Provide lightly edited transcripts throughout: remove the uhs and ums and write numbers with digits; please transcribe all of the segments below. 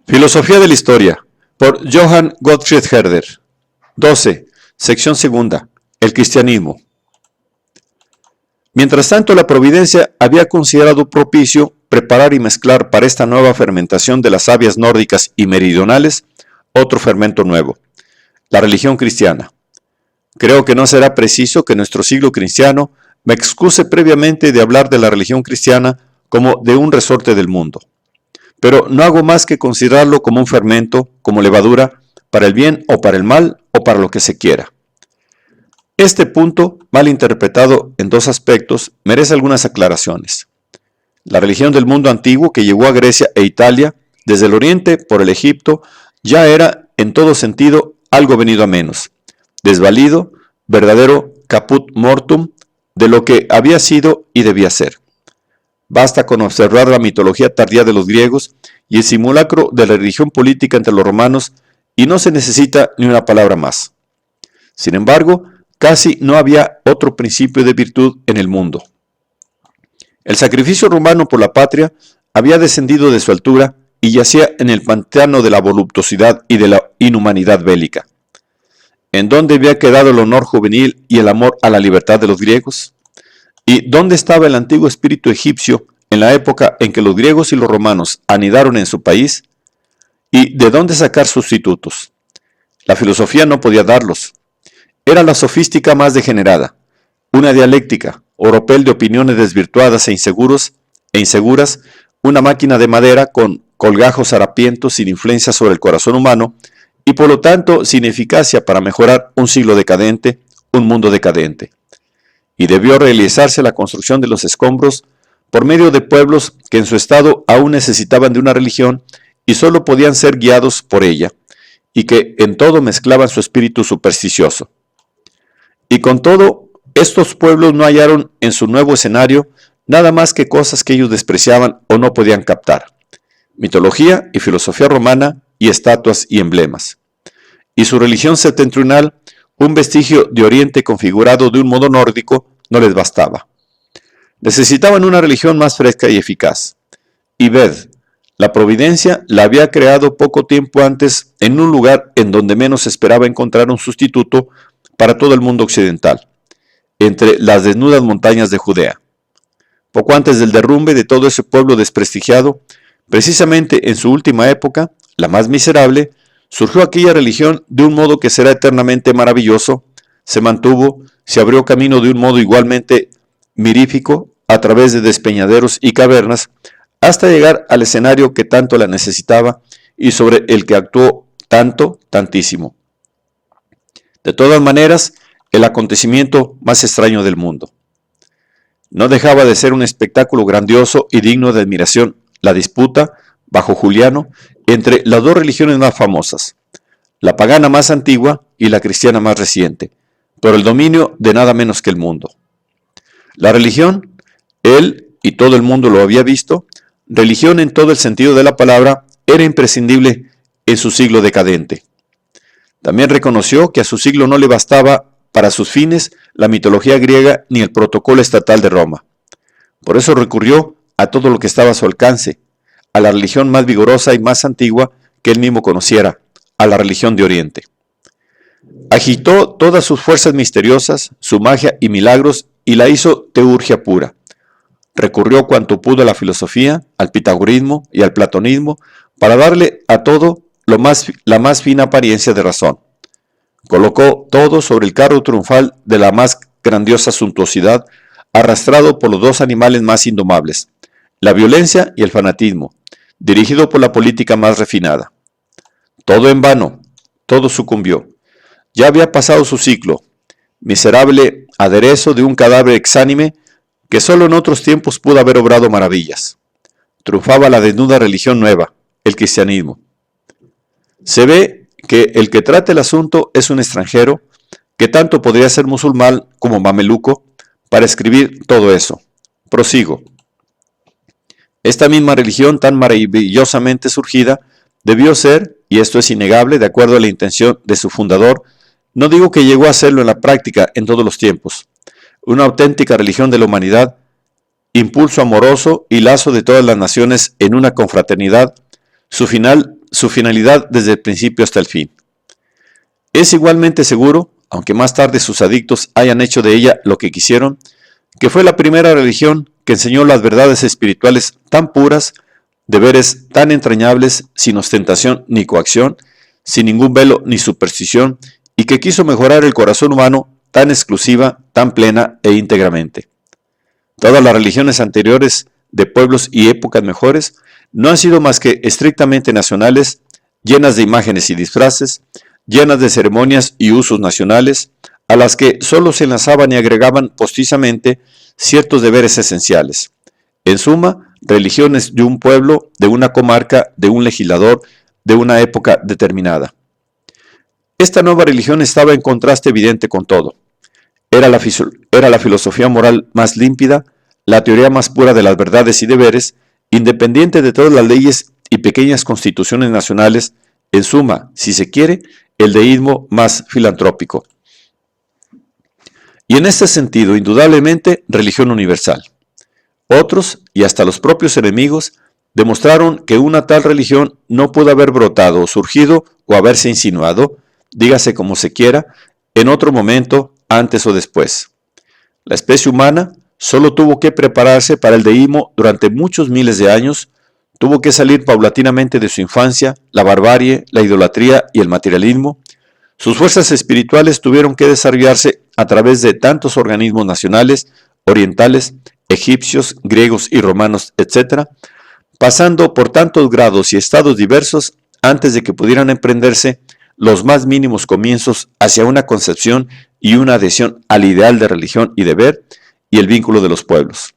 Filosofía de la historia, por Johann Gottfried Herder. 12. Sección segunda. El cristianismo. Mientras tanto, la providencia había considerado propicio preparar y mezclar para esta nueva fermentación de las sabias nórdicas y meridionales otro fermento nuevo, la religión cristiana. Creo que no será preciso que nuestro siglo cristiano me excuse previamente de hablar de la religión cristiana como de un resorte del mundo. Pero no hago más que considerarlo como un fermento, como levadura, para el bien o para el mal o para lo que se quiera. Este punto, mal interpretado en dos aspectos, merece algunas aclaraciones. La religión del mundo antiguo que llegó a Grecia e Italia, desde el oriente por el Egipto, ya era, en todo sentido, algo venido a menos, desvalido, verdadero caput mortum de lo que había sido y debía ser. Basta con observar la mitología tardía de los griegos y el simulacro de la religión política entre los romanos y no se necesita ni una palabra más. Sin embargo, casi no había otro principio de virtud en el mundo. El sacrificio romano por la patria había descendido de su altura y yacía en el pantano de la voluptuosidad y de la inhumanidad bélica. ¿En dónde había quedado el honor juvenil y el amor a la libertad de los griegos? ¿Y dónde estaba el antiguo espíritu egipcio en la época en que los griegos y los romanos anidaron en su país? ¿Y de dónde sacar sustitutos? La filosofía no podía darlos. Era la sofística más degenerada, una dialéctica, oropel de opiniones desvirtuadas e inseguras, una máquina de madera con colgajos harapientos sin influencia sobre el corazón humano y por lo tanto sin eficacia para mejorar un siglo decadente, un mundo decadente. Y debió realizarse la construcción de los escombros por medio de pueblos que en su estado aún necesitaban de una religión y solo podían ser guiados por ella, y que en todo mezclaban su espíritu supersticioso. Y con todo, estos pueblos no hallaron en su nuevo escenario nada más que cosas que ellos despreciaban o no podían captar: mitología y filosofía romana y estatuas y emblemas. Y su religión septentrional, un vestigio de Oriente configurado de un modo nórdico, no les bastaba. Necesitaban una religión más fresca y eficaz. Y ved, la providencia la había creado poco tiempo antes en un lugar en donde menos esperaba encontrar un sustituto para todo el mundo occidental, entre las desnudas montañas de Judea. Poco antes del derrumbe de todo ese pueblo desprestigiado, precisamente en su última época, la más miserable, surgió aquella religión de un modo que será eternamente maravilloso, se mantuvo, se abrió camino de un modo igualmente mirífico a través de despeñaderos y cavernas, hasta llegar al escenario que tanto la necesitaba y sobre el que actuó tantísimo. De todas maneras, el acontecimiento más extraño del mundo. No dejaba de ser un espectáculo grandioso y digno de admiración la disputa, bajo Juliano, entre las dos religiones más famosas, la pagana más antigua y la cristiana más reciente, por el dominio de nada menos que el mundo. La religión, él y todo el mundo lo había visto, religión en todo el sentido de la palabra, era imprescindible en su siglo decadente. También reconoció que a su siglo no le bastaba para sus fines la mitología griega ni el protocolo estatal de Roma. Por eso recurrió a todo lo que estaba a su alcance, a la religión más vigorosa y más antigua que él mismo conociera, a la religión de Oriente. Agitó todas sus fuerzas misteriosas, su magia y milagros y la hizo teurgia pura. Recurrió cuanto pudo a la filosofía, al pitagorismo y al platonismo para darle a todo la más fina apariencia de razón. Colocó todo sobre el carro triunfal de la más grandiosa suntuosidad, arrastrado por los dos animales más indomables, la violencia y el fanatismo, dirigido por la política más refinada. Todo en vano, todo sucumbió. Ya había pasado su ciclo, miserable aderezo de un cadáver exánime que solo en otros tiempos pudo haber obrado maravillas. Triunfaba la desnuda religión nueva, el cristianismo. Se ve que el que trata el asunto es un extranjero, que tanto podría ser musulmán como mameluco, para escribir todo eso. Prosigo. Esta misma religión tan maravillosamente surgida debió ser, y esto es innegable de acuerdo a la intención de su fundador, no digo que llegó a serlo en la práctica en todos los tiempos, una auténtica religión de la humanidad, impulso amoroso y lazo de todas las naciones en una confraternidad, su final su finalidad desde el principio hasta el fin. Es igualmente seguro, aunque más tarde sus adictos hayan hecho de ella lo que quisieron, que fue la primera religión que enseñó las verdades espirituales tan puras, deberes tan entrañables, sin ostentación ni coacción, sin ningún velo ni superstición, y que quiso mejorar el corazón humano tan exclusiva, tan plena e íntegramente. Todas las religiones anteriores de pueblos y épocas mejores no han sido más que estrictamente nacionales, llenas de imágenes y disfraces, llenas de ceremonias y usos nacionales, a las que solo se enlazaban y agregaban postizamente ciertos deberes esenciales. En suma, religiones de un pueblo, de una comarca, de un legislador, de una época determinada. Esta nueva religión estaba en contraste evidente con todo. Era la filosofía moral más límpida, la teoría más pura de las verdades y deberes, independiente de todas las leyes y pequeñas constituciones nacionales, en suma, si se quiere, el deísmo más filantrópico. Y en este sentido, indudablemente, religión universal. Otros, y hasta los propios enemigos, demostraron que una tal religión no pudo haber brotado o surgido o haberse insinuado, dígase como se quiera, en otro momento, antes o después. La especie humana solo tuvo que prepararse para el deísmo durante muchos miles de años, tuvo que salir paulatinamente de su infancia, la barbarie, la idolatría y el materialismo. Sus fuerzas espirituales tuvieron que desarrollarse a través de tantos organismos nacionales, orientales, egipcios, griegos y romanos, etc., pasando por tantos grados y estados diversos antes de que pudieran emprenderse los más mínimos comienzos hacia una concepción y una adhesión al ideal de religión y deber y el vínculo de los pueblos.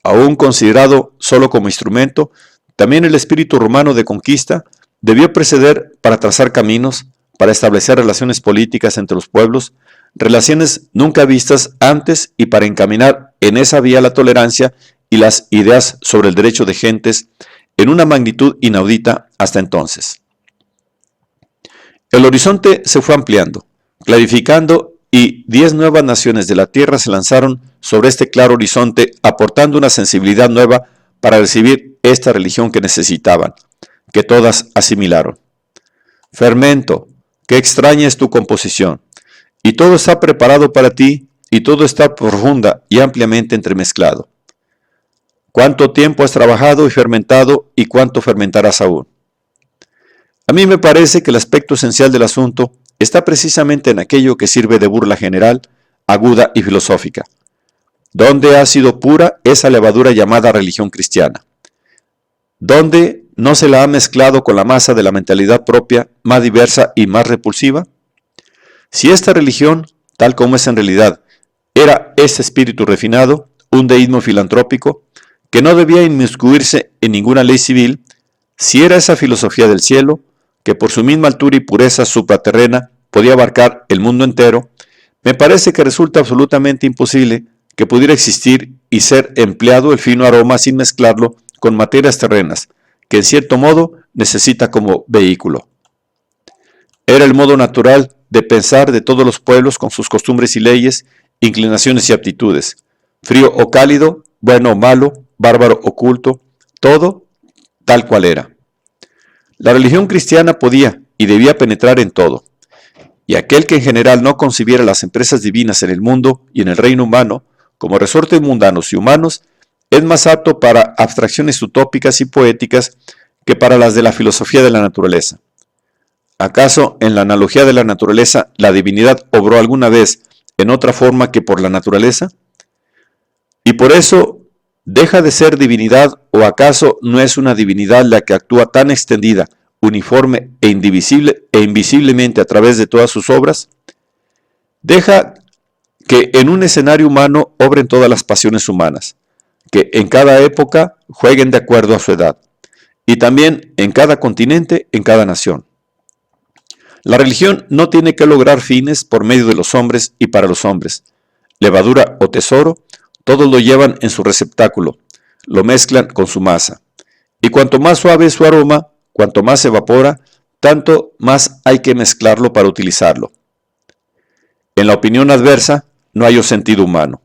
Aún considerado solo como instrumento, también el espíritu romano de conquista debió preceder para trazar caminos, para establecer relaciones políticas entre los pueblos, relaciones nunca vistas antes y para encaminar en esa vía la tolerancia y las ideas sobre el derecho de gentes en una magnitud inaudita hasta entonces. El horizonte se fue ampliando, clarificando y 10 nuevas naciones de la tierra se lanzaron sobre este claro horizonte aportando una sensibilidad nueva para recibir esta religión que necesitaban, que todas asimilaron. Fermento, qué extraña es tu composición, y todo está preparado para ti, y todo está profunda y ampliamente entremezclado. ¿Cuánto tiempo has trabajado y fermentado, y cuánto fermentarás aún? A mí me parece que el aspecto esencial del asunto está precisamente en aquello que sirve de burla general, aguda y filosófica. ¿Dónde ha sido pura esa levadura llamada religión cristiana? ¿Dónde no se la ha mezclado con la masa de la mentalidad propia, más diversa y más repulsiva? Si esta religión, tal como es en realidad, era ese espíritu refinado, un deísmo filantrópico, que no debía inmiscuirse en ninguna ley civil, si era esa filosofía del cielo, que por su misma altura y pureza supraterrena podía abarcar el mundo entero, me parece que resulta absolutamente imposible que pudiera existir y ser empleado el fino aroma sin mezclarlo con materias terrenas, que en cierto modo necesita como vehículo. Era el modo natural de pensar de todos los pueblos con sus costumbres y leyes, inclinaciones y aptitudes, frío o cálido, bueno o malo, bárbaro o culto, todo tal cual era. La religión cristiana podía y debía penetrar en todo, y aquel que en general no concibiera las empresas divinas en el mundo y en el reino humano como resortes mundanos y humanos, es más apto para abstracciones utópicas y poéticas que para las de la filosofía de la naturaleza. ¿Acaso en la analogía de la naturaleza la divinidad obró alguna vez en otra forma que por la naturaleza? ¿Y por eso deja de ser divinidad o acaso no es una divinidad la que actúa tan extendida, uniforme e invisiblemente a través de todas sus obras? Deja que en un escenario humano obren todas las pasiones humanas, que en cada época jueguen de acuerdo a su edad, y también en cada continente, en cada nación. La religión no tiene que lograr fines por medio de los hombres y para los hombres. Levadura o tesoro, todos lo llevan en su receptáculo, lo mezclan con su masa. Y cuanto más suave es su aroma, cuanto más se evapora, tanto más hay que mezclarlo para utilizarlo. En la opinión adversa no hay sentido humano.